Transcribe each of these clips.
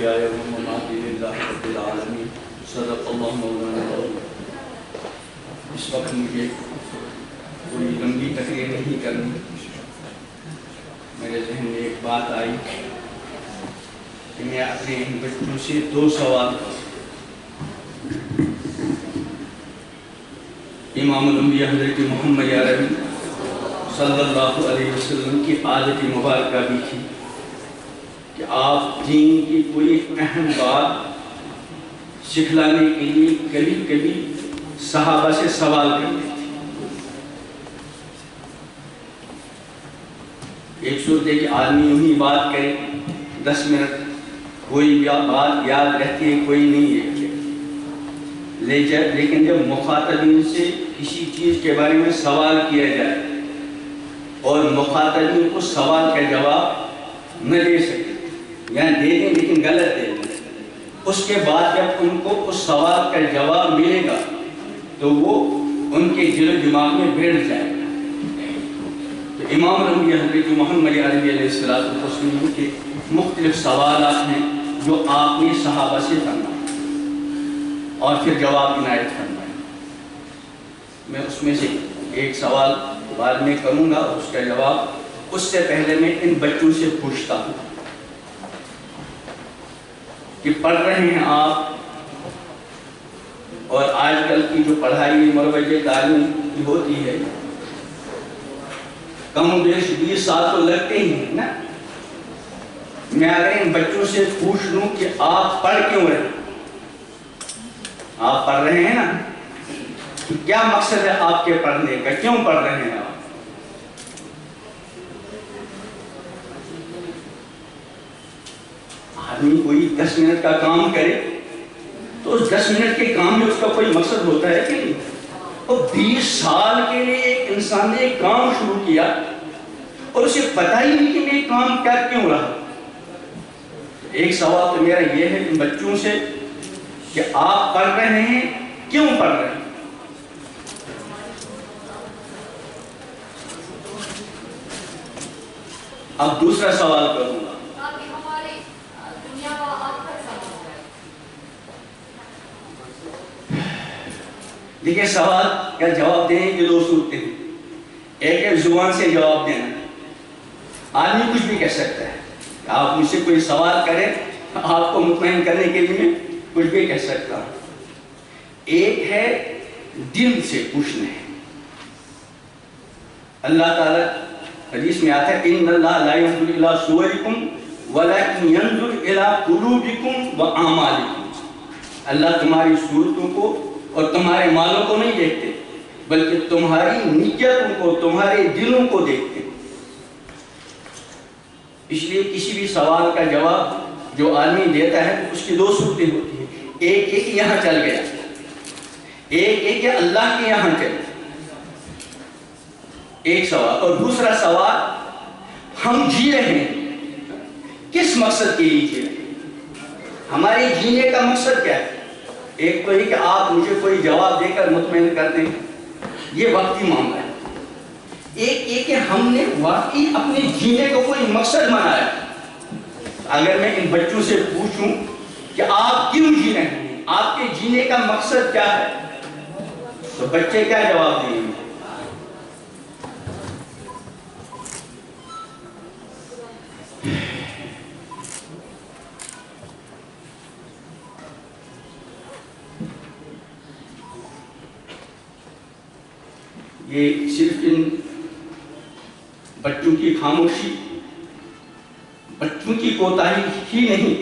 محیاي ومماتي لله رب العالمين صدق اللہ مولانا العظیم۔ اس وقت مجھے کوئی لمبی تقریر نہیں کرنی، میرے ذہن میں ایک بات آئی کہ میں اپنے ان بچوں سے 2 سوال امام الانبیاء حضرت محمد عربی صلی اللہ علیہ وسلم کی عادت مبارکہ بھی تھی کہ آپ دین کی کوئی اہم بات سکھلانے کے لیے کبھی کبھی صحابہ سے سوال کرتے تھے۔ ایک صورت ہے کہ آدمی یوں ہی بات کرے 10 منٹ، کوئی بات یاد رہتی ہے کوئی نہیں رہتی، لیکن جب مخاطبین سے کسی چیز کے بارے میں سوال کیا جائے اور مخاطبین کو سوال کا جواب نہ دے سکے یا دے دیں لیکن غلط دے دیں، اس کے بعد جب ان کو اس سوال کا جواب ملے گا تو وہ ان کے دل و دماغ میں بیٹھ جائے گا۔ تو امام الانبیاء حضرت محمد عربی علیہ السلام کے مختلف سوالات ہیں جو آپ نے صحابہ سے فرمائے اور پھر جواب عنایت فرمائے۔ میں اس میں سے ایک سوال بعد میں کروں گا اور اس کا جواب، اس سے پہلے میں ان بچوں سے پوچھتا ہوں کہ پڑھ رہے ہیں آپ، اور آج کل کی جو پڑھائی مروج تعلیم کی ہوتی ہے، کم و بیش 20 سال تو لگتے ہی ہیں نا۔ میں اگر ان بچوں سے پوچھ لوں کہ آپ پڑھ کیوں رہے ہیں، آپ پڑھ رہے ہیں نا، تو کیا مقصد ہے آپ کے پڑھنے کا، کیوں پڑھ رہے ہیں آپ؟ آدمی کوئی 10 منٹ کا کام کرے تو اس 10 منٹ کے کام میں اس کا کوئی مقصد ہوتا ہے کہ نہیں؟ اور 20 سال کے لیے ایک انسان نے ایک کام شروع کیا اور اسے پتہ ہی نہیں کہ میں کام کر کیوں رہا۔ ایک سوال تو میرا یہ ہے ان بچوں سے کہ آپ پڑھ رہے ہیں، کیوں پڑھ رہے ہیں؟ اب دوسرا سوال کروں گا، دیکھیں سوال کا جواب دینے کی 2 صورتیں ہیں۔ ایک ہے زبان سے جواب دینا، آدمی کچھ بھی کہہ سکتا ہے، آپ مجھ سے کوئی سوال کریں آپ کو مطمئن کرنے کے لیے میں کچھ بھی کہہ سکتا ہوں۔ ایک ہے دل سے پوچھنا ہے۔ اللہ تعالیٰ حدیث میں آتا ہے ان اللہ لا ينظر الى صورکم ولكن ينظر الى قلوبکم واعمالکم، اللہ تمہاری صورتوں کو اور تمہارے مالوں کو نہیں دیکھتے بلکہ تمہاری نیتوں کو، تمہارے دلوں کو دیکھتے۔ اس لیے کسی بھی سوال کا جواب جو آدمی دیتا ہے اس کی 2 صورتیں ہوتی ہیں، ایک ایک یہاں چل گیا، ایک ایک اللہ کے یہاں چل گیا، ایک سوال۔ اور دوسرا سوال، ہم جی رہے ہیں کس مقصد کے لیے جی رہے ہیں، ہمارے جینے کا مقصد کیا ہے؟ ایک تو یہ کہ آپ مجھے کوئی جواب دے کر مطمئن کر دیں، یہ وقتی معاملہ ہے۔ ایک یہ کہ ہم نے واقعی اپنے جینے کو کوئی مقصد بنایا۔ اگر میں ان بچوں سے پوچھوں کہ آپ کیوں جی رہے ہیں، آپ کے جینے کا مقصد کیا ہے، تو بچے کیا جواب دیں گے؟ یہ صرف ان بچوں کی خاموشی، بچوں کی کوتاہی ہی نہیں،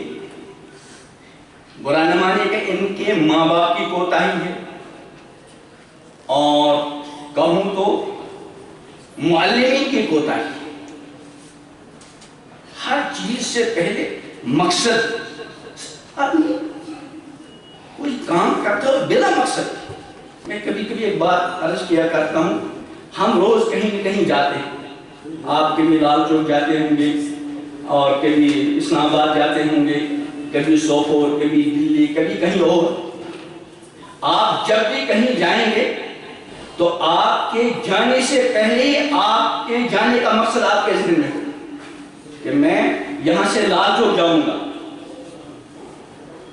برا نہ مانے کہ ان کے ماں باپ کی کوتاہی ہے، اور کہوں تو معلمین کی کوتاہی ہے۔ ہر چیز سے پہلے مقصد، آدمی کوئی کام کرتا ہے بلا مقصد۔ میں کبھی کبھی ایک بات عرض کیا کرتا ہوں، ہم روز کہیں نہ کہیں جاتے ہیں، آپ کبھی لال چوک جاتے ہوں گے اور کبھی اسلام آباد جاتے ہوں گے، کبھی سوپور، کبھی دلی، کبھی کہیں اور۔ آپ جب بھی کہیں جائیں گے تو آپ کے جانے سے پہلے آپ کے جانے کا مقصد آپ کے ذہن میں ہو کہ میں یہاں سے لال چوک جاؤں گا،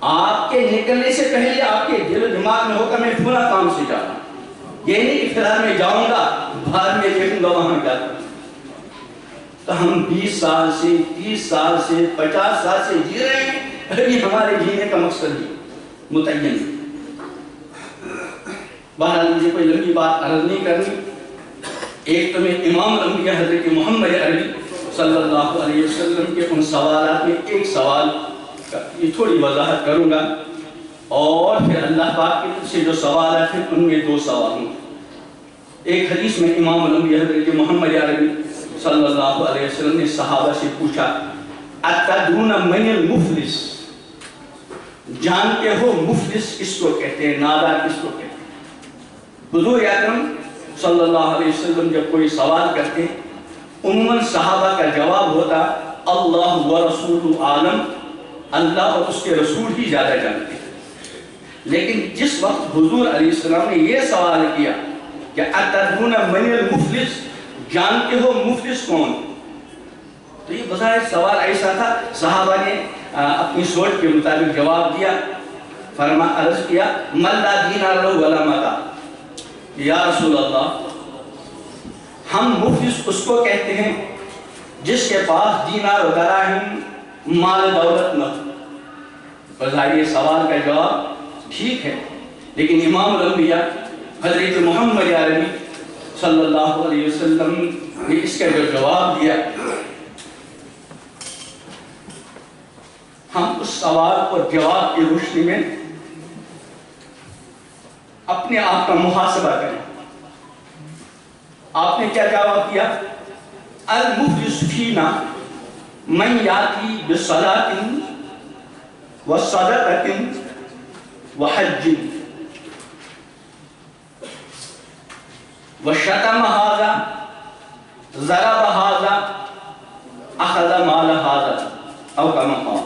آپ کے نکلنے سے پہلے آپ کے دل و دماغ میں ہوگا میں فلاں کام سے جا رہا ہوں، یہ نہیں کہ فی الحال میں جاؤں گا بعد میں دیکھوں گا وہاں کیا کروں۔ تو ہم 20 سال سے 30 سال سے 50 سال سے جی رہے ہیں، ابھی ہمارے جینے کا مقصد ہی متعین ہے۔ بہرحال مجھے کوئی لمبی بات عرض نہیں کرنی، ایک تو میں امام الانبیاء حضرت محمد عربی صلی اللہ علیہ وسلم کے ان سوالات میں ایک سوال یہ تھوڑی وضاحت کروں گا، اور پھر اللہ پاک کی طرف سے جو سوالات ہیں ان میں 2 سوال ہوں۔ ایک حدیث میں امام الانبیاء حضرت محمد عربی صلی اللہ علیہ وسلم نے صحابہ سے پوچھا اتدرون من المفلس، جانتے ہو مفلس کس کو کہتے ہیں، نادار کس کو کہتے ہیں؟ حضور اکرم صلی اللہ علیہ وسلم جب کوئی سوال کرتے ہیں عموماً صحابہ کا جواب ہوتا اللہ ورسول عالم، اللہ اور اس کے رسول ہی زیادہ جانتے ہیں۔ لیکن جس وقت حضور علیہ السلام نے یہ سوال کیا کہ اتدرون من المفلس، جانتے ہو مفلس کون، تو یہ بظاہر سوال ایسا تھا، صحابہ نے اپنی سوچ کے مطابق جواب دیا، عرض کیا من لا دینار لہ ولا متاع، یا رسول اللہ ہم مفلس اس کو کہتے ہیں جس کے پاس دینار و دراہم مال دولت نہ ہو۔ بظاہر یہ سوال کا جواب ٹھیک ہے، لیکن امام الانبیاء حضرت محمد عربی صلی اللہ علیہ وسلم نے اس کا جو جواب دیا، ہم اس سوال اور جواب کی روشنی میں اپنے آپ کا محاسبہ کریں۔ آپ نے کیا جواب دیا؟ المفلس فینا من یاتی بصلاۃ وصدقۃ وحج وشتم ھذا ضرب ھذا اخذ مال ھذا او کما قال۔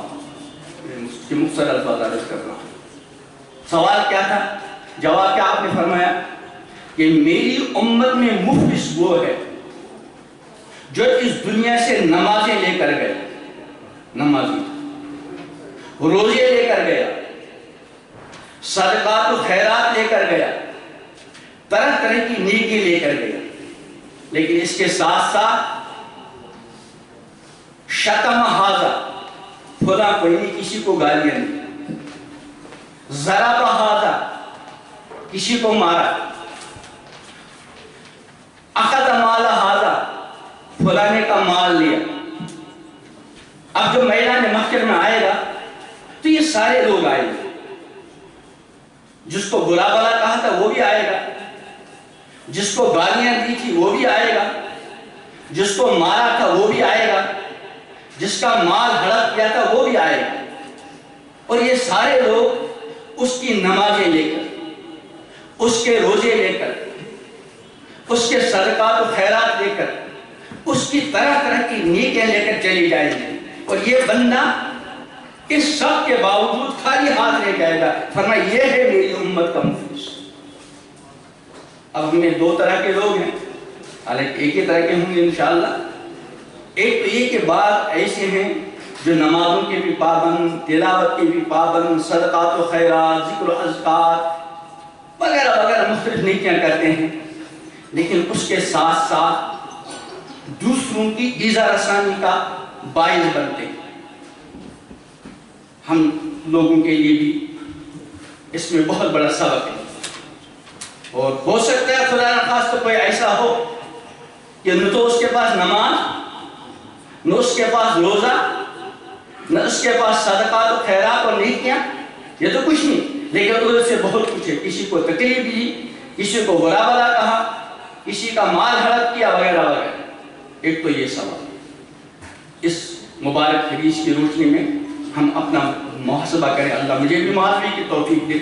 یہ مختصر الفاظ عرض کر رہا ہوں۔ سوال کیا تھا؟ جواب کیا آپ نے فرمایا کہ میری امت میں مفلس وہ ہے جو اس دنیا سے نمازیں لے کر گیا، نمازی روزے لے کر گیا، صدقات و خیرات لے کر گیا، طرح طرح کی نیکی لے کر گیا، لیکن اس کے ساتھ ساتھ شتم ھذا، فلاں کوئی نہیں، کسی کو گالیاں نہیں، ضرب ھذا، کسی کو مارا، اخذ مال ھذا، فلانے کا مال لیا۔ اب جو میدان محشر میں آئے گا تو یہ سارے لوگ آئے گا، جس کو برا بلا کہا تھا وہ بھی آئے گا، جس کو گالیاں دی تھی وہ بھی آئے گا، جس کو مارا تھا وہ بھی آئے گا، جس کا مال ہڑپ کیا تھا وہ بھی آئے گا، اور یہ سارے لوگ اس کی نمازیں لے کر، اس کے روزے لے کر، اس کے صدقات و خیرات لے کر، اس کی طرح طرح کی نیکیاں لے کر چلی جائیں گی، اور یہ بندہ اس سب کے باوجود خالی ہاتھ لے جائے گا۔ فرمایا یہ ہے میری امت کا مفلس۔ اب ہمیں 2 طرح کے لوگ ہیں، حالانکہ ایک ہی طرح کے ہوں گے انشاءاللہ۔ ایک تو یہ کہ بعض ایسے ہیں جو نمازوں کے بھی پابند، تلاوت کے بھی پابند، صدقات و خیرات، ذکر و اذکار وغیرہ وغیرہ مختلف نیکیاں کرتے ہیں، لیکن اس کے ساتھ ساتھ دوسروں کی ایذا رسانی کا باعث بنتے ہیں۔ ہم لوگوں کے لیے بھی اس میں بہت بڑا سبق ہے، اور ہو سکتا ہے خدا نخواستہ کوئی ایسا ہو کہ نہ تو اس کے پاس نماز، نہ اس کے پاس روزہ، نہ اس کے پاس صدقات و خیرات اور نیکیاں، یہ تو کچھ نہیں، لیکن ادھر سے بہت کچھ ہے، کسی کو تکلیف دی، کسی کو برا بلا کہا، کسی کا مال ہڑپ کیا وغیرہ وغیرہ۔ ایک تو یہ سوال، اس مبارک حدیث کی روشنی میں ہم اپنا محاسبہ کریں، اللہ مجھے بھی معافی کی توفیق دے۔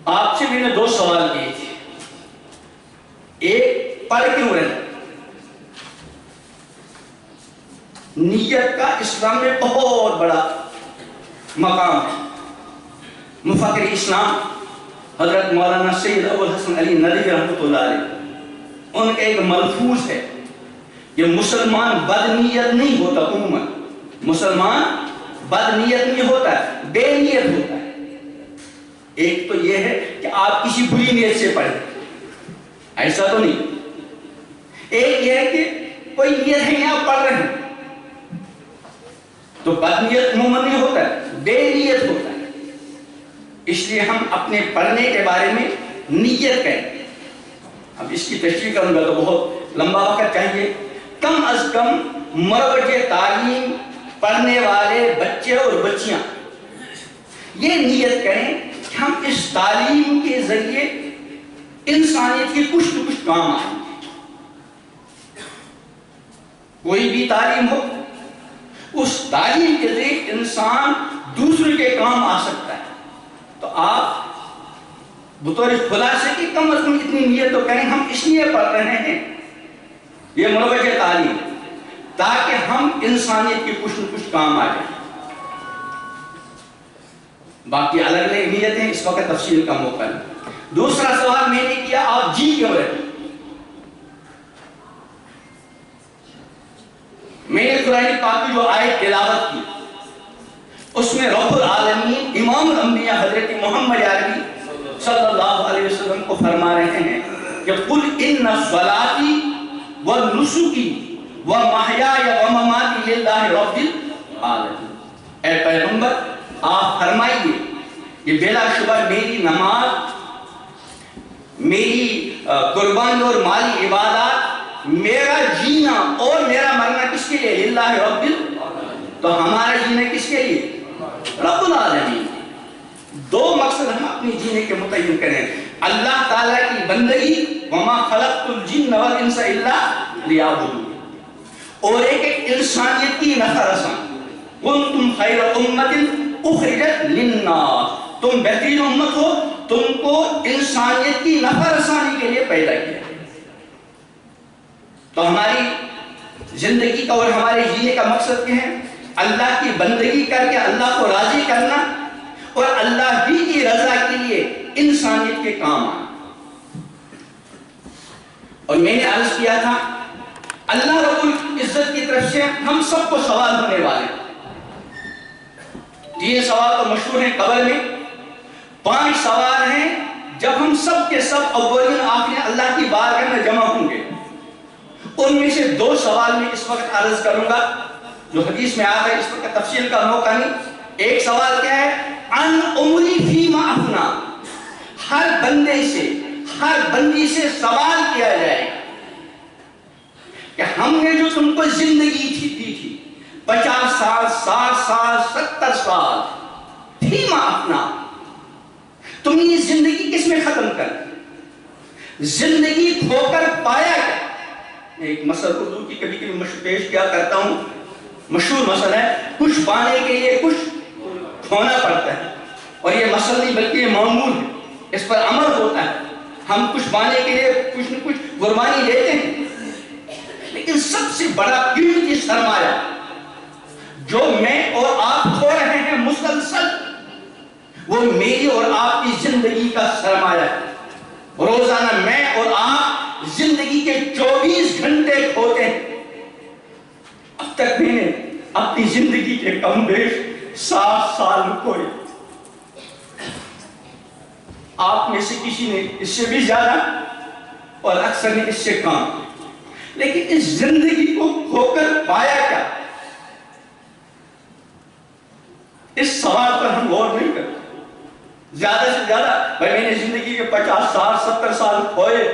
آپ سے میں نے 2 سوال کیے تھے، ایک پڑھ کیوں رہنا، نیت کا اسلام میں بہت بڑا مقام ہے۔ مفکر اسلام حضرت مولانا سید ابو الحسن علی ندوی رحمۃ اللہ علیہ، ان کا ایک ملفوظ ہے کہ مسلمان بد نیت نہیں ہوتا، عموماً مسلمان بد نیت نہیں ہوتا ہے، بے نیت ہوتا ہے۔ ایک تو یہ ہے کہ آپ کسی بری نیت سے پڑھیں، ایسا تو نہیں۔ ایک یہ ہے کہ کوئی نیت ہے آپ پڑھ رہے ہیں، تو بد نیت عموماً نہیں ہوتا ہے، بے نیت ہوتا ہے۔ اس لیے ہم اپنے پڑھنے کے بارے میں نیت کریں۔ اب اس کی تشریح کروں گا تو بہت لمبا وقت چاہیے۔ کم از کم مروج تعلیم پڑھنے والے بچے اور بچیاں یہ نیت کریں کہ ہم اس تعلیم کے ذریعے انسانیت کی کچھ نہ کچھ کام آئیں۔ کوئی بھی تعلیم ہو، اس تعلیم کے ذریعے انسان دوسرے کے کام آ سکتا ہے۔ تو آپ بطور خلاصے کی کم از کم اتنی نیت تو کریں، ہم اس لیے پڑھ رہے ہیں یہ مروج تعلیم، تاکہ ہم انسانیت کی کچھ نہ کچھ کام آ جائیں۔ باقی الگ الگ نیتیں اس وقت تفصیل کا موقع ہے۔ دوسرا سوال میں نے کیا، آپ جی کیوں رہے؟ میں نے قرآن پاک کی جو آیت تلاوت کی، اس میں رب العالمین امام الانبیاء حضرت محمد عربی صلی اللہ علیہ وسلم کو فرما رہے ہیں کہ قل ان صلاتی ونسکی ومحیای ومماتی للہ رب العالمین۔ اے پیغمبر آپ فرمائیے کہ بلا شبہ میری نماز، میری قربانی اور مالی عبادات، میرا جینا اور میرا مرنا کس کے لیے؟ للہ رب العالمین۔ تو ہمارا جینا کس کے لیے؟ رب العالمین۔ دو مقصد ہم اپنی جینے کے متعین کریں، اللہ تعالیٰ کی بندگی، وما خلقت الجن والانس الا لیعبدون، اور ایک انسانیت کی نفع رسانی، کنتم خیر امت اخرجت للناس، تم بہترین امت ہو، تم کو انسانیت کی نفع رسانی کے لیے پیدا کیا۔ تو ہماری زندگی کا اور ہمارے جینے کا مقصد کیا ہے؟ اللہ کی بندگی کر کے اللہ کو راضی کرنا اور اللہ ہی کی رضا کے لیے انسانیت کے کام آنا۔ اور میں نے عرض کیا تھا اللہ رب العزت کی طرف سے ہم سب کو سوال ہونے والے ہیں۔ 3 سوال تو مشہور ہیں قبر میں، 5 سوال ہیں جب ہم سب کے سب اولین آخرین اللہ کی بارگاہ میں جمع ہوں گے۔ ان میں سے 2 سوال میں اس وقت عرض کروں گا جو حدیث میں آتا ہے، اس وقت تفصیل کا موقع نہیں۔ ایک سوال کیا ہے؟ ان عمری فیما افنا، ہر بندے سے، ہر بندی سے سوال کیا جائے کہ ہم نے جو تم کو زندگی دی تھی 50 سال، 60 سال، 70 سال، فیما افنا، تم نے یہ زندگی کس میں ختم کر دی؟ زندگی کھو کر پایا کیا؟ ایک مسئلہ اردو کی کبھی کبھی پیش کیا کرتا ہوں، مشہور مسئلہ ہے، کچھ پانے کے لیے کچھ کھونا پڑتا ہے، اور یہ مسئلہ نہیں بلکہ یہ معمول ہے، اس پر عمل ہوتا ہے۔ ہم کچھ پانے کے لیے کچھ نہ کچھ قربانی دیتے ہیں، لیکن سب سے بڑا قیمتی سرمایہ جو میں اور آپ کھو رہے ہیں مسلسل، وہ میری اور آپ کی زندگی کا سرمایہ ہے۔ روزانہ میں اور آپ زندگی کے 24 گھنٹے کھوتے ہیں۔ اب تک میں نے اپنی زندگی کے کم بیش 60 سال کھوئے، آپ میں سے کسی نے اس سے بھی زیادہ اور اکثر نے اس سے کم، لیکن اس زندگی کو کھو کر پایا کیا؟ اس سوال پر ہم غور نہیں کرتے۔ زیادہ سے زیادہ بھائی میں نے زندگی کے 50 سال 70 سال کھوئے،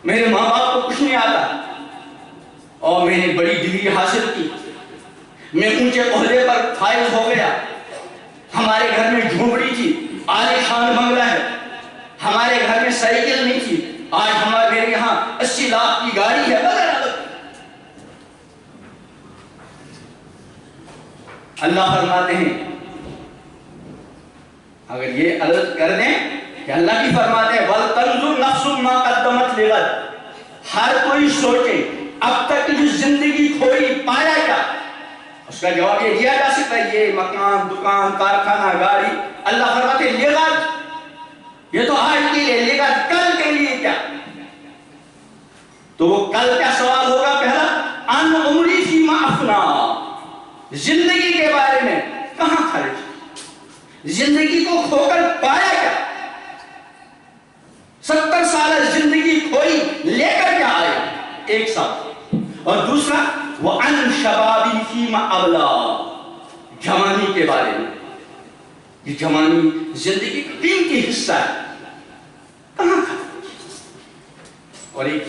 میرے ماں باپ کو کچھ نہیں آتا اور میں نے بڑی ڈگری حاصل کی، میں اونچے عہدے پر فائز ہو گیا، ہمارے گھر میں جھونپڑی تھی، عالی شان بنگلہ ہے، ہمارے گھر میں سائیکل نہیں تھی، آج ہمارے یہاں 80 لاکھ کی گاڑی ہے، وغیرہ۔ اللہ فرماتے ہیں، اگر یہ عرض کر دیں کہ اللہ کی فرماتے ہیں وَلْتَنْظُرْ نَفْسٌ مَا قَدَّمَتْ لِغَدٍ، ہر کوئی سوچے اب تک جو زندگی کھوئی پایا کیا؟ اس کا جواب یہ دیا جا سکتا ہے یہ مکان، دکان، کارخانہ، گاڑی۔ اللہ فرماتے ہیں لغد، یہ تو آج کے لیے، لغد کل کے لیے کیا؟ تو وہ کل کیا سوال ہوگا؟ پہلا ان عمری فیما افنا، زندگی کے بارے میں کہاں خرچ؟ زندگی کو کھو کر پایا کیا؟ 70 سالہ زندگی کھوئی، لے کر کیا آئے؟ 1 سال۔ اور دوسرا وَعَنْ شَبَابِي فِيمَا أَبْلَى، جوانی کے بارے میں۔ یہ جوانی زندگی کا قیمتی حصہ ہے، کہاں خرچ؟ اور ایک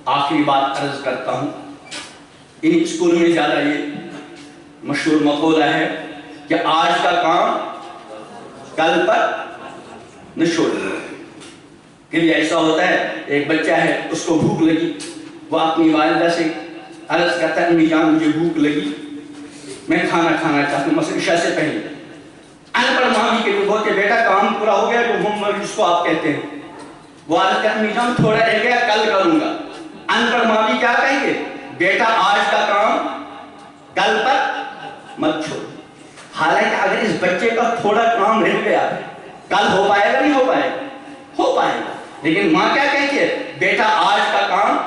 آخری بات عرض کرتا ہوں، ان اسکول میں زیادہ یہ مشہور مقولہ ہے کہ آج کا کام کل پر نہ چھوڑنا۔ کہ ایسا ہوتا ہے، ایک بچہ ہے، اس کو بھوک لگی، وہ اپنی والدہ سے عرض کرتا ہے امی جان مجھے بھوک لگی، میں کھانا کھانا چاہتا ہوں، مثلا عشاء سے پہلے۔ ان پڑھ ماں بھی کہ وہ بولتے بیٹا کام پورا ہو گیا، جو ہوم ورک جس کو آپ کہتے ہیں، وہ عرض کرتا امی جان تھوڑا رہ گیا کل کروں گا۔ ان پڑھ ماں بھی کیا کہیں گے؟ بیٹا آج کا کام کل پر مت چھوڑ۔ حالانکہ اگر اس بچے کا تھوڑا کام رہ گیا کل ہو پائے گا نہیں ہو پائے گا؟ ہو پائے گا، لیکن ماں کیا کہتی ہے؟ بیٹا آج کا کام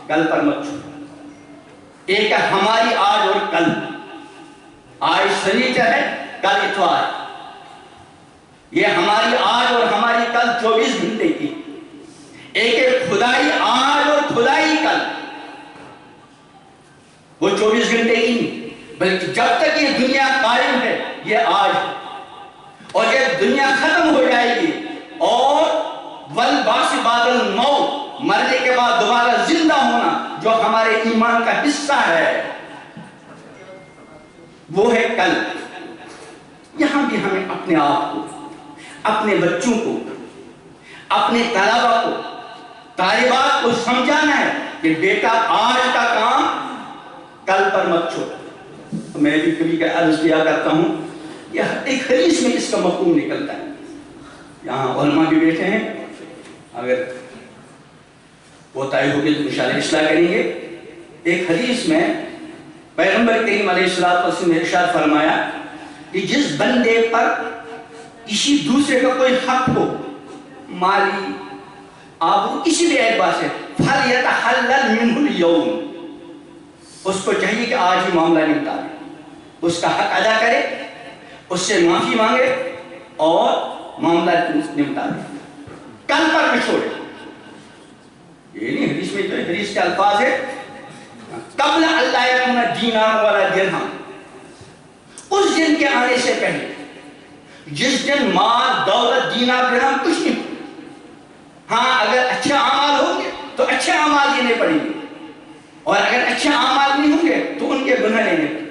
کل پر مت چھوڑ۔ ایک ہے ہماری آج اور کل، آج سنیچر ہے کل اتوار، یہ ہماری آج اور ہماری کل 24 گھنٹے کی۔ ایک ہے خدائی آج اور خدائی کل، وہ 24 گھنٹے کی نہیں، بلکہ جب تک یہ دنیا قائم ہے یہ آج ہے، اور جب دنیا ختم ہو جائے گی اور والبعث بعد الموت، مرنے کے بعد دوبارہ زندہ ہونا جو ہمارے ایمان کا حصہ ہے وہ ہے کل۔ یہاں بھی ہمیں اپنے آپ کو، اپنے بچوں کو، اپنے طلباء کو، طالبات کو سمجھانا ہے کہ بیٹا آج کا کام کل پر مت چھوڑ۔ میں بھی کبھی کا عرض کیا کرتا ہوں، یہ ایک حدیث میں اس کا مفہوم نکلتا ہے۔ یہاں علماء بھی بیٹھے ہیں، اگر کوتاہی ہوگی تو انشاءاللہ اصلاح کریں گے۔ ایک حدیث میں پیغمبر کریم علیہ السلام نے ارشاد فرمایا کہ جس بندے پر کسی دوسرے کا کوئی حق ہو، مالی آبرو کسی بھی اعتبار سے، فَلْيَتَحَلَّلْ مِنْهُ الْيَوْمِ، اس کو چاہیے کہ آج ہی معاملہ نمٹا دے، اس کا حق ادا کرے، اس سے معافی مانگے اور معاملہ نمٹا دے، کل پر نہ چھوڑے۔ یہ نہیں حدیث میں، جو حدیث کے الفاظ ہے قبل اللہ یکون دینار ولا درہم، اس دن کے آنے سے پہلے جس دن مال دولت دینار درہم کچھ نہیں۔ ہاں اگر اچھے اعمال ہوں گے تو اچھے اعمال دینے پڑیں گے، اور اگر اچھے اعمال نہیں ہوں گے تو ان کے گناہ لینے پڑیں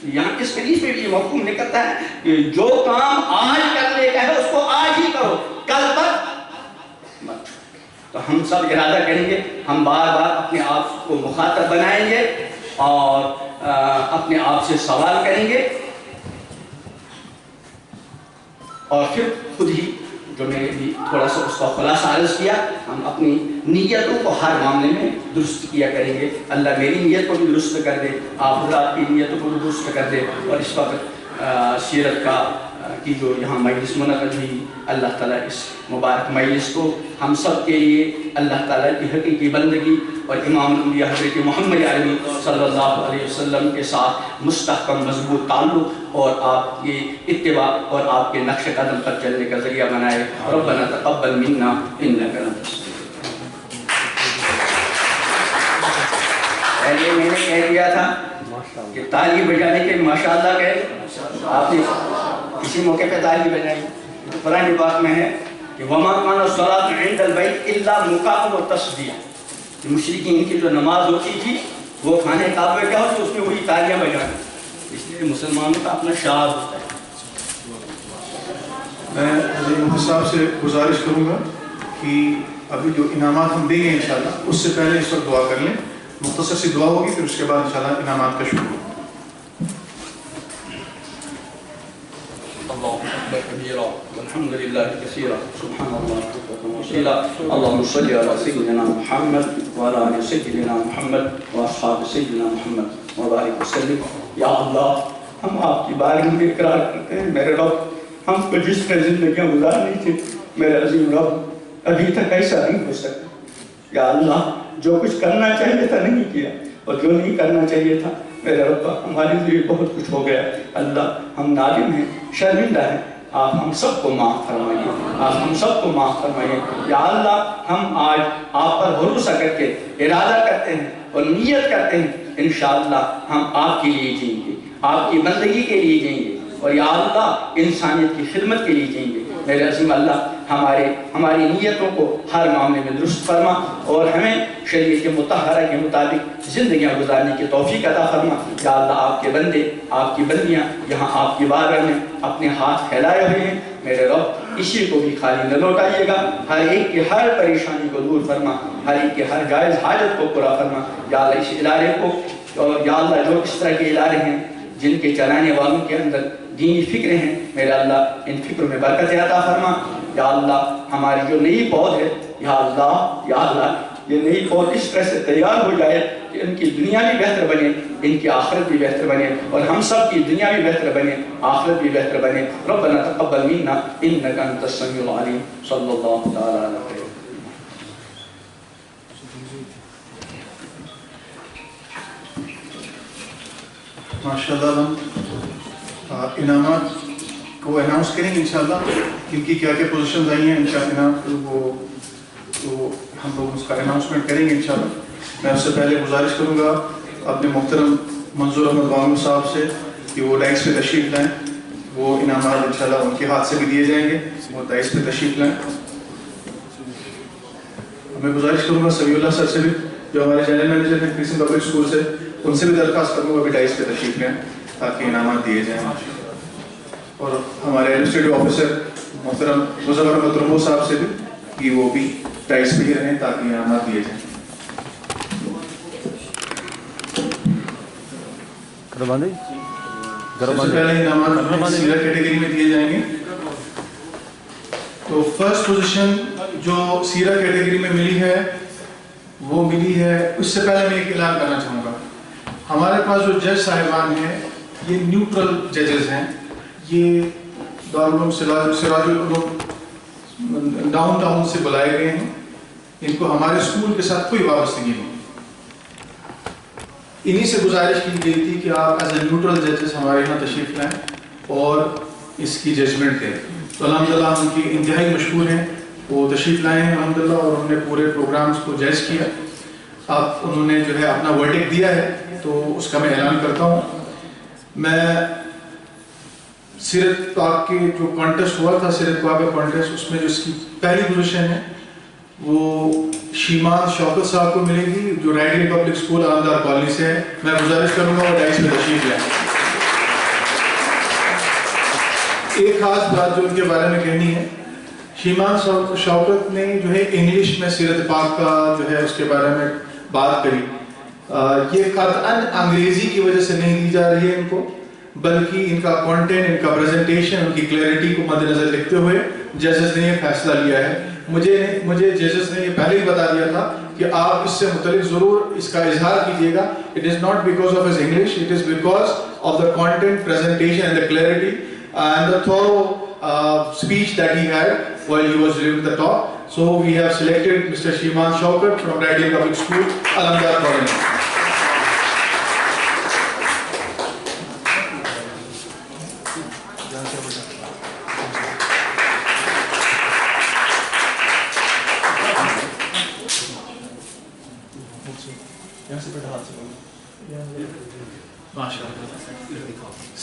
گے۔ یہاں اس حدیث میں بھی یہ مفہوم نکلتا ہے کہ جو کام آج کرنے کا ہے اس کو آج ہی کرو، کل پر مت۔ تو ہم سب ارادہ کریں گے، ہم بار بار اپنے آپ کو مخاطب بنائیں گے اور اپنے آپ سے سوال کریں گے، اور پھر خود ہی جو میں نے بھی تھوڑا سا اس کا خلاصہ عرض کیا، ہم اپنی نیتوں کو ہر معاملے میں درست کیا کریں گے۔ اللہ میری نیت کو بھی درست کر دے، آپ حضرات کی نیتوں کو بھی درست کر دے، اور اس وقت سیرت کی جو یہاں مجلس منعقد ہوئی، اللہ تعالیٰ اس مبارک مجلس کو ہم سب کے لیے اللہ تعالیٰ کی حقیقی بندگی اور امام الانبیاء حضرت محمد عربی صلی اللہ علیہ وسلم کے ساتھ مستحکم مضبوط تعلق اور آپ کی اتباع اور آپ کے نقش قدم پر چلنے کا ذریعہ بنائے۔ ربنا تقبل منا انک انت پہلے میں نے کہہ دیا تھا کہ تالی بجانے کے ماشاءاللہ کہے، آپ نے کسی موقع پہ تالی بجائی۔ قرآن پاک میں ہے کہ وَمَا كَانَ الصَّلَاةُ عِنْدَ الْبَيْتِ إِلَّا مُقَامٌ وَتَصْدِيَةٌ، مشرکین کی جو نماز ہوتی تھی وہ خانہ کعبہ میں کیا ہوتی، اس میں وہی تالیاں بجانا، اس لیے مسلمانوں کا اپنا شعار ہوتا ہے۔ میں حضرت مفتی صاحب سے گزارش کروں گا کہ ابھی جو انعامات ہم دیں گے انشاءاللہ اس سے پہلے اس وقت دعا کر لیں، مختصر سی دعا ہوگی، پھر اس کے بعد انشاءاللہ انعامات کا شروع ہوگا۔ اللہ اکبر کبیرہ والحمد للہ کثیرہ سبحان اللہ بکرۃ وأصیلا اللهم صل علی سیدنا محمد وعلی آل سیدنا محمد واصحاب سیدنا محمد وبارک وسلم۔ یا اللہ، ہم آپ کی بارگاہ میں اقرار کرتے ہیں میرے رب، ہم کو جس میں زندگیاں گزارنی تھی میرے عظیم رب ابھی تک ایسا نہیں ہو سکتا۔ یا اللہ، جو کچھ کرنا چاہیے تھا نہیں کیا، اور جو نہیں کرنا چاہیے تھا میرے رب ہمارے لیے بہت کچھ ہو گیا، اللہ ہم نادم ہیں، شرمندہ ہیں، آپ ہم سب کو معاف فرمائیے، آپ ہم سب کو معاف فرمائیے یا اللہ۔ ہم آج آپ پر بھروسہ کر کے ارادہ کرتے ہیں اور نیت کرتے ہیں انشاءاللہ ہم آپ کے لیے جئیں گے، آپ کی بندگی کے لیے جئیں گے، اور یا اللہ انسانیت کی خدمت کے لیے جئیں گے۔ میرے عظیم اللہ ہماری نیتوں کو ہر معاملے میں درست فرما اور ہمیں شریعت مطہرہ کے مطابق زندگیاں گزارنے کی توفیق عطا فرما۔ یا اللہ آپ کے بندے، آپ کی بندیاں یہاں آپ کی بارگاہ میں اپنے ہاتھ پھیلائے ہوئے ہیں، میرے رب کسی کو بھی خالی نہ لوٹائیے گا، ہر ایک کی ہر پریشانی کو دور فرما، ہر ایک کے ہر جائز حاجت کو پورا فرما۔ یا اللہ اس ادارے کو، اور یا اللہ جو اس طرح کے ادارے ہیں جن کے چلانے والوں کے اندر دینی فکریں ہیں، میرے اللہ ان فکروں میں برکت عطا فرما۔ یا اللہ ہماری جو نئی پود ہے، یا اللہ یہ نئی پود اس طرح سے تیار ہو جائے کہ ان کی دنیا بھی بہتر بنے، ان کی آخرت بھی بہتر بنے، اور ہم سب کی دنیا بھی بہتر بنے، آخرت بھی بہتر بنے۔ ربنا تقبل منا انک انت السمیع العلیم۔ صلی اللہ تعالی علیہ وسلم۔ ماشاءاللہ ہم انعامات کو اناؤنس کریں گے انشاءاللہ، کن کی کیا کیا پوزیشنز آئی ہیں انشاءاللہ وہ ہم لوگ اس کا اناؤنسمنٹ کریں گے انشاءاللہ۔ میں اس سے پہلے گزارش کروں گا اپنے محترم منظور احمد بانگو صاحب سے کہ وہ ڈائس پہ تشریف لائیں، وہ انعامات انشاءاللہ ان کے ہاتھ سے بھی دیے جائیں گے، وہ ڈائس پہ تشریف لائیں۔ میں گزارش کروں گا سمیع اللہ سر سے بھی جو ہمارے جنرل مینیجر ہیں کرسچن پبلک اسکول سے، ان سے بھی درخواست کروں گا ابھی ڈائس پہ تشریف لیں تاکہ انعامات دیے جائیں، اور ہمارے ایڈمنسٹریٹو آفیسر محترم مظفر احمد رمبو صاحب سے بھی کہ وہ بھی ڈائس پہ ہی رہیں تاکہ انعامات دیے جائیں۔ سب سے پہلے انعامات سیرت کیٹیگری میں دیے جائیں گے۔ تو فرسٹ پوزیشن جو سیرت کیٹیگری میں ملی ہے وہ ملی ہے، اس سے پہلے میں ایک اعلان کرنا چاہوں گا، ہمارے پاس جو جج صاحبان ہیں یہ نیوٹرل ججز ہیں، یہ دارالعلوم سراج العلوم ڈاؤن ٹاؤن سے بلائے گئے ہیں، ان کو ہمارے اسکول کے ساتھ کوئی وابستگی نہیں۔ انہی سے گزارش کی گئی تھی کہ آپ ایز اے نیوٹرل ججز ہمارے یہاں تشریف لائیں اور اس کی ججمنٹ دیں۔ تو الحمدللہ ان کی انتہائی مشہور ہیں، وہ تشریف لائے ہیں الحمدللہ، اور انہوں نے پورے پروگرامز کو جج کیا۔ اب انہوں نے جو ہے اپنا ورڈکٹ دیا ہے تو اس کا میں اعلان کرتا ہوں۔ میں سیرت پاک کے جو کانٹیسٹ ہوا تھا، سیرت پاک کا کانٹیسٹ، اس میں جو اس کی پہلی پوزیشن ہے وہ شیمان شوکت صاحب کو ملے گی جو رائڈنگ پبلک اسکول عامدار کالونی سے ہے۔ میں گزارش کروں گا وہ ڈائس میں تشریف لائیں۔ ایک خاص بات جو ان کے بارے میں کہنی ہے، شیمان شوکت نے جو ہے انگلش میں سیرت پاک کا جو ہے اس کے بارے میں بات کری، یہ قطعاً انگریزی کی وجہ سے نہیں دی جا رہی ہے ان کو، بلکہ ان کا کانٹینٹ، ان کا پریزنٹیشن، ان کی کلیئرٹی کو مد نظر رکھتے ہوئے ججز نے یہ فیصلہ لیا ہے۔ مجھے ججز نے یہ پہلے ہی بتا دیا تھا کہ آپ اس سے متعلق ضرور اس کا اظہار کیجیے گا۔ It is not because of his English, it is because of the content, presentation and the clarity and the thorough speech that he had while he was delivering the talk. So we have selected Mr. Shiman Shaukat from Radial Public School, Alamdar Colony.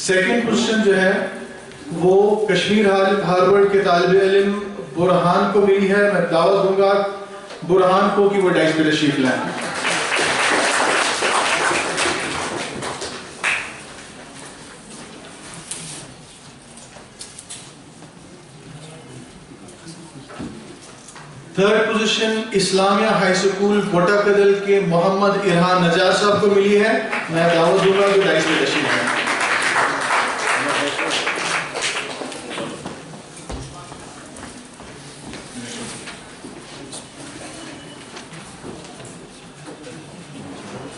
Second position جو ہے وہ Kashmir Harvard کے طالب علم برہان کو ملی ہے۔ میں دعوت دوں گا برہان کو کہ وہ ڈائس پہ تشریف لائیں۔ تھرڈ پوزیشن اسلامیہ ہائی سکول بوٹا کدل کے محمد ارحان نجار صاحب کو ملی ہے۔ میں دعوت دوں گا کہ ڈائس پہ تشریف لائیں۔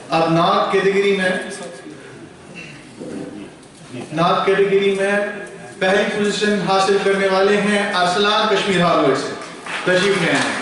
اب نعت کیٹیگری میں پہلی پوزیشن حاصل کرنے والے ہیں ارسلان کشمیر ہارورڈ سے، تشریف لے آئیں۔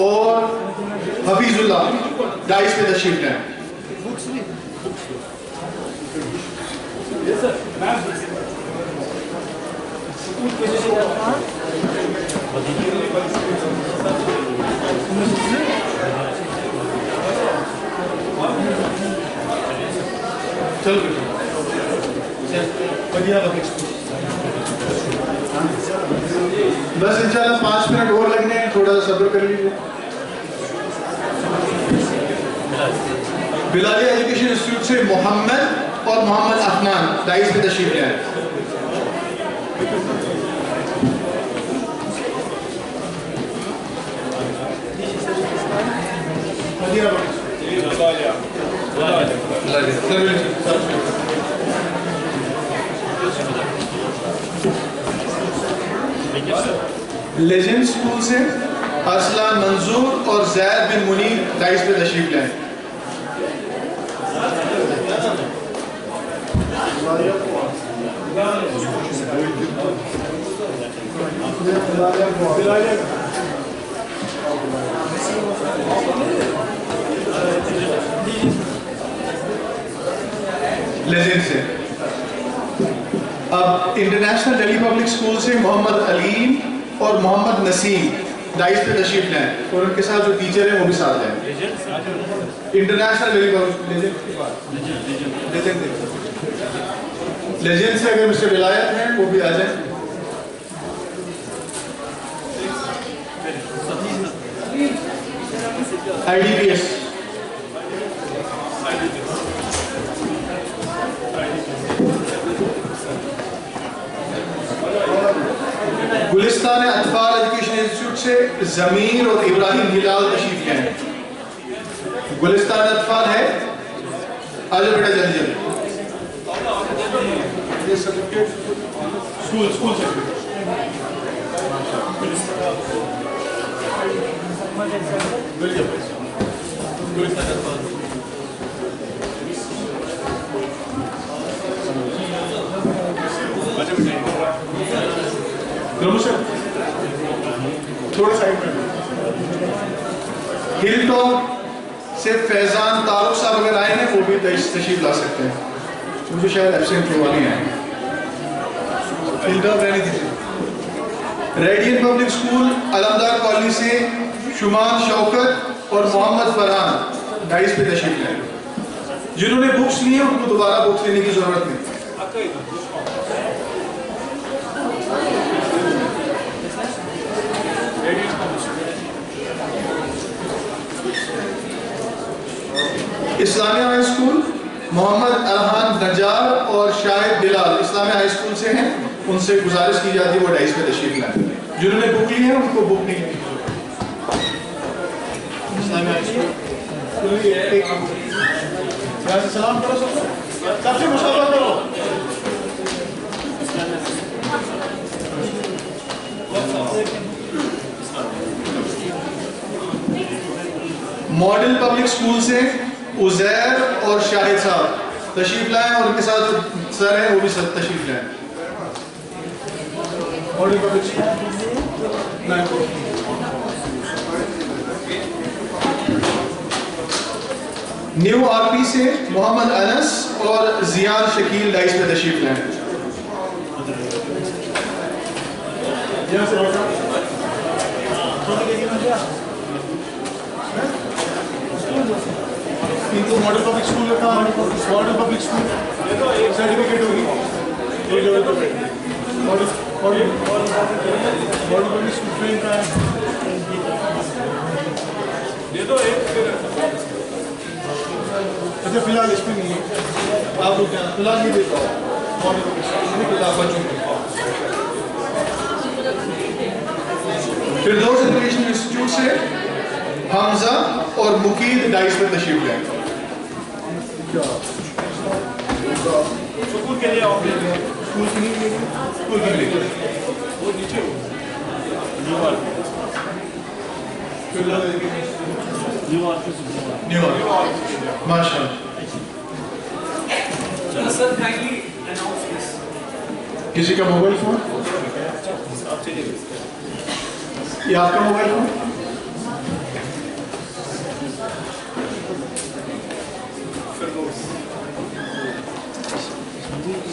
اور حفیظ اللہ دائس پہ تشریف لائیں. چلو بس انشاءاللہ 5 منٹ اور لگنے ہیں, تھوڑا سا صبر کر لیجیے. بلالیہ ایجوکیشن انسٹیٹیوٹ سے محمد اور محمد افنان دائس پہ تشریف لائیں. لیجنڈ اسکول سے ارسلان منظور اور زید بن منیر دائس پہ تشریف لائیں. لیجنڈ سے اب انٹرنیشنل دہلی پبلک اسکول سے محمد علیم اور محمد نسیم دائس پہ تشریف لائیں, اور ان کے ساتھ جو ٹیچر ہیں وہ بھی ساتھ لائیں. انٹرنیشنل دہلی پبلک لیجنڈ سے اگر مسٹر ولایت ہیں وہ بھی آ جائیں. آئی ڈی پی ایس گلستان اطفال ایجوکیشن انسٹیٹیوٹ سے ضمیر اور ابراہیم ہلال تشریف لائیں. گلستان اطفال ہے, آجا بیٹا جلدی جلدی. اسکول تھوڑا سائڈ میں. ہل ٹاپ سے فیضان طارق صاحب اگر آئے ہیں وہ بھی تشریف لا سکتے ہیں, مجھے شاید ایبسینٹ ہوا نہیں ہے. ہل ٹاپ رہنے دیجیے. ریڈین پبلک اسکول علمدار کالونی سے شمان شوکت اور محمد فرحان دائس پہ تشریف لائیں. جنہوں نے بکس لی ہیں ان کو دوبارہ بکس لینے کی ضرورت نہیں. اسلامیہ ہائی اسکول محمد ارحان نجار اور شاہد بلال اسلامیہ ہائی اسکول سے ہیں, ان سے گزارش کی جاتی ہے وہ دائس پہ تشریف لائیں. جنہوں نے بک لی ہے ان کو بک نہیں لینی. اسلامیہ ہائی اسکول سلام کرو سب سے مشاورہ کرو. ماڈل پبلک اسکول سے عزیر اور شاہد صاحب تشریف لائیں, اور ان کے ساتھ جو سر ہیں وہ بھی تشریف لائیں. Model public school new R P سے محمد انس اور زیان شکیل دائس پہ تشریف لائیں. ان کو ماڈل پبلک اسکول کا ماڈل پبلک اسکول سرٹیفکیٹ ہوگی. ماڈل پبلک اسکول کا اچھا فی الحال اس میں نہیں ہے, آپ لوگ فی الحال نہیں دیتا ماڈل پبلک اسکول بچوں کو. فردوس ایجوکیشن انسٹیٹیوٹ سے حمزہ اور مقید دائس پہ تشریف لائیں. سکول کے لیے اسکول کے لیے اسکول کے لیے وہ نیچے ماشاء کسی کا موبائل فون, یہ آپ کا موبائل فون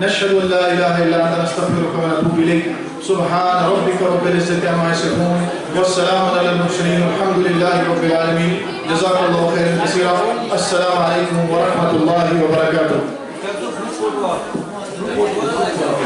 نشهد أن لا إله إلا أنت نستغفرك ونتوب إليك. سبحان ربك رب العزة عما يصفون والسلام على المرسلين والحمد لله رب العالمين. جزاك الله خيرا كثيرا. السلام عليكم ورحمة الله وبركاته.